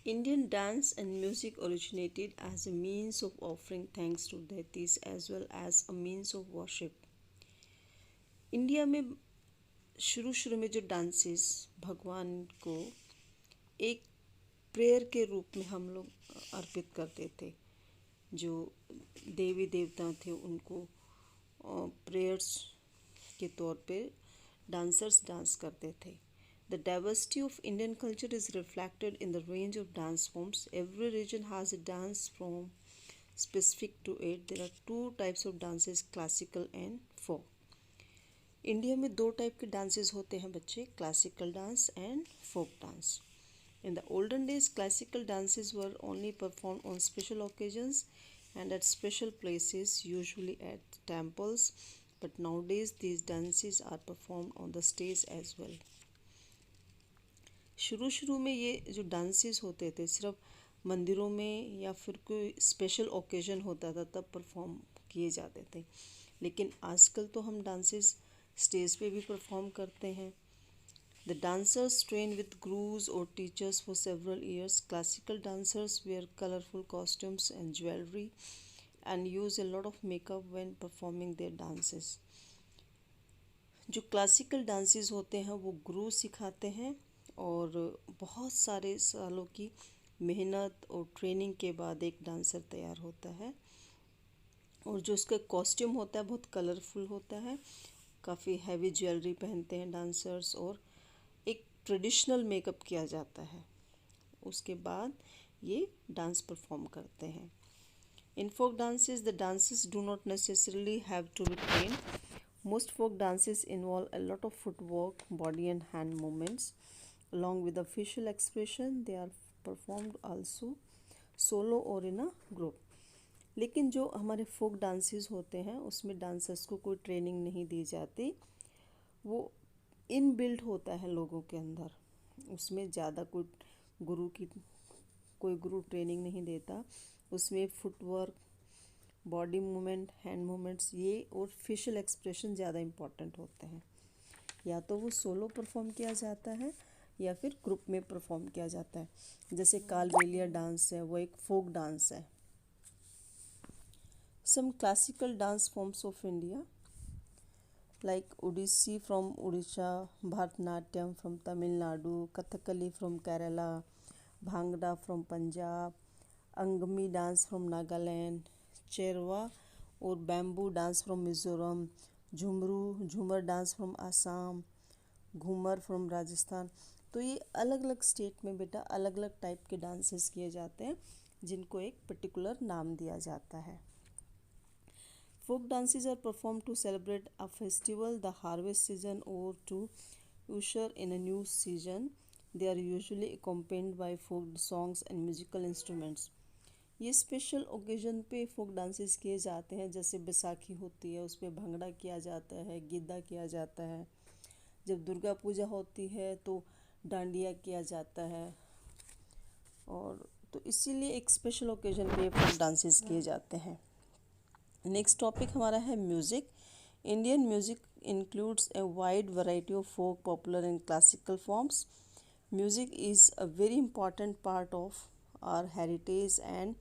Indian dance and music originated as a means of offering thanks to deities as well as a means of worship. India में शुरू शुरू में जो dances भगवान को एक प्रेयर के रूप में हम लोग अर्पित करते थे। जो देवी देवता थे उनको प्रेयर्स के तौर पे डांसर्स डांस करते थे। The diversity of Indian culture is reflected in the range of dance forms. Every region has a dance form specific to it. There are two types of dances, classical and folk. India में दो type के dances होते हैं बच्चे, classical dance and folk dance. In the olden days, classical dances were only performed on special occasions and at special places, usually at temples. But nowadays, these dances are performed on the stage as well. शुरू शुरू में ये जो dances होते थे सिर्फ मंदिरों में या फिर कोई स्पेशल ओकेजन होता था तब परफॉर्म किए जाते थे, लेकिन आजकल तो हम डांसेस स्टेज पे भी परफॉर्म करते हैं. The dancers train with gurus और teachers for several years. Classical dancers wear colourful costumes and jewellery and use a lot of makeup when performing their dances. जो क्लासिकल डांसेस होते हैं वो गुरु सिखाते हैं और बहुत सारे सालों की मेहनत और ट्रेनिंग के बाद एक डांसर तैयार होता है. और जो उसका कॉस्ट्यूम होता है बहुत कलरफुल होता है, काफ़ी हैवी ज्वेलरी पहनते हैं डांसर्स और एक ट्रेडिशनल मेकअप किया जाता है. उसके बाद ये डांस परफॉर्म करते हैं. In folk dances the dances do not necessarily have to be train. Most folk dances involve a lot of footwork, body and hand movements. Along with the facial expression, they are performed also solo और in a group. लेकिन जो हमारे folk dances होते हैं उसमें dancers को कोई training नहीं दी जाती, वो इन बिल्ड होता है लोगों के अंदर. उसमें ज़्यादा कोई गुरु ट्रेनिंग नहीं देता. उसमें footwork, body movement, hand movements ये और फेशियल एक्सप्रेशन ज़्यादा इम्पॉर्टेंट होते हैं. या तो वो सोलो परफॉर्म किया जाता है या फिर ग्रुप में परफॉर्म किया जाता है. जैसे कालबेलिया डांस है वो एक फोक डांस है. Some classical dance forms of India like Odissi from Orissa, Bharatanatyam from Tamil Nadu, Kathakali from Kerala, Bhangra from Punjab, Angami dance from Nagaland, Cheraw और bamboo dance from Mizoram, Jhumar dance from Assam, Ghoomar from Rajasthan. तो ये अलग अलग स्टेट में बेटा अलग अलग टाइप के डांसेस किए जाते हैं जिनको एक पर्टिकुलर नाम दिया जाता है. Folk dances are performed to celebrate a festival, the harvest season, or to usher in a new season. They are usually accompanied by folk songs and musical instruments. ये स्पेशल ओकेजन पे folk dances किए जाते हैं. जैसे बैसाखी होती है उस पर भंगड़ा किया जाता है, गिद्दा किया जाता है. जब दुर्गा पूजा होती है तो डांडिया किया जाता है. और तो इसीलिए एक स्पेशल ओकेजन पे फोक डांसेस किए जाते हैं. नेक्स्ट टॉपिक हमारा है music. Indian music includes a wide variety of folk, popular and classical forms. Music is a very important part of our heritage and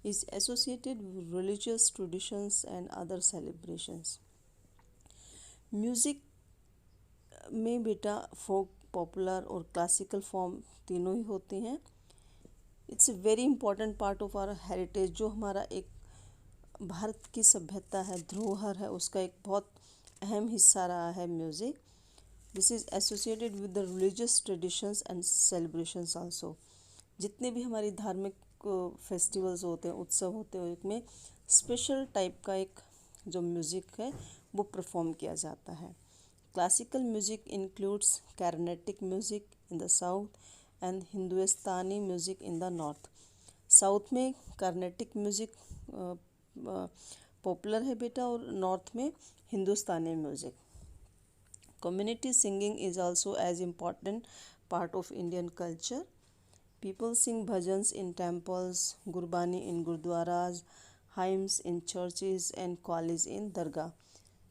is associated with religious traditions and other celebrations. Music में बेटा folk, popular और classical form तीनों ही होते हैं. It's a very important part of our heritage. जो हमारा एक भारत की सभ्यता है, धरोहर है, उसका एक बहुत अहम हिस्सा रहा है music. This is associated with the religious traditions and celebrations also. जितने भी हमारी धार्मिक फेस्टिवल्स होते हैं, उत्सव होते हैं, उसमें स्पेशल टाइप का एक जो म्यूज़िक है वो परफॉर्म किया जाता है. Classical music includes Carnatic music in the south and Hindustani music in the north. South में कार्नेटिक म्यूज़िक पॉपुलर है बेटा और नॉर्थ में Hindustani music. Community singing is also as important part of Indian culture. People sing bhajans in temples, gurbani in gurdwaras, hymns in churches and qawwali's in दरगाह.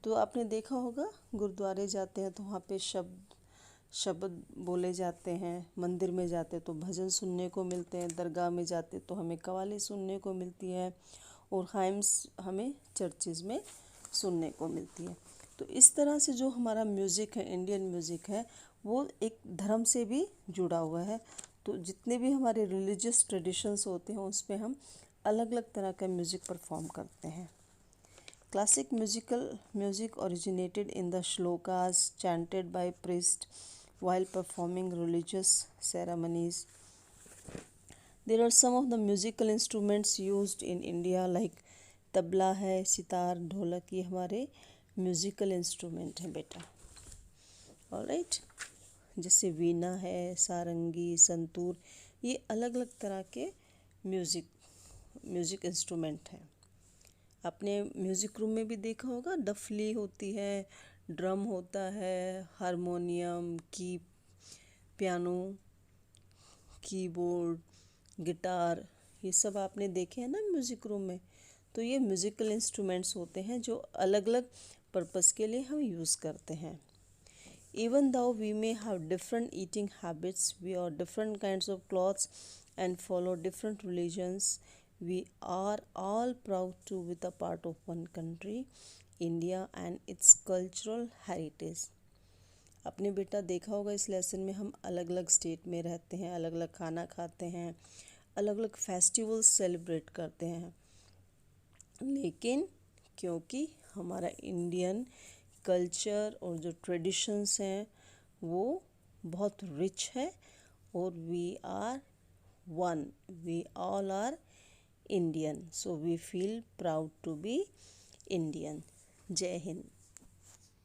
तो आपने देखा होगा गुरुद्वारे जाते हैं तो वहाँ पे शब्द शब्द बोले जाते हैं। मंदिर में जाते तो भजन सुनने को मिलते हैं, दरगाह में जाते तो हमें कव्वाली सुनने को मिलती है, और हाइम्स हमें चर्चेज़ में सुनने को मिलती है। तो इस तरह से जो हमारा म्यूज़िक है, इंडियन म्यूज़िक है, वो एक धर्म से भी जुड़ा हुआ है। तो जितने भी हमारे रिलीजियस ट्रेडिशंस होते हैं उसमें हम अलग अलग तरह का म्यूज़िक परफॉर्म करते हैं। Classic music originated in the shlokas chanted by priests while performing religious ceremonies. There are some of the musical instruments used in India like tabla है, सितार, ढोलक, ये हमारे म्यूज़िकल इंस्ट्रूमेंट हैं बेटा। ऑलराइट, जैसे वीणा है, सारंगी, संतूर, ये अलग अलग तरह के म्यूज़िक इंस्ट्रूमेंट हैं। आपने म्यूज़िक रूम में भी देखा होगा, डफली होती है, ड्रम होता है, हारमोनियम, पियानो, कीबोर्ड, गिटार, ये सब आपने देखे हैं ना म्यूज़िक रूम में। तो ये म्यूज़िकल इंस्ट्रूमेंट्स होते हैं जो अलग अलग पर्पस के लिए हम यूज़ करते हैं। Even though we may have different eating habits, wear different kinds of clothes, and follow different religions, we are all proud to be a part of one country, India, and its cultural heritage. आपने बेटा देखा होगा इस lesson में हम अलग अलग state में रहते हैं, अलग अलग खाना खाते हैं, अलग अलग फेस्टिवल्स सेलिब्रेट करते हैं, लेकिन क्योंकि हमारा इंडियन कल्चर और जो ट्रेडिशंस हैं वो बहुत रिच है, और we are one, we all are Indian, so we feel proud to be Indian. जय हिंद।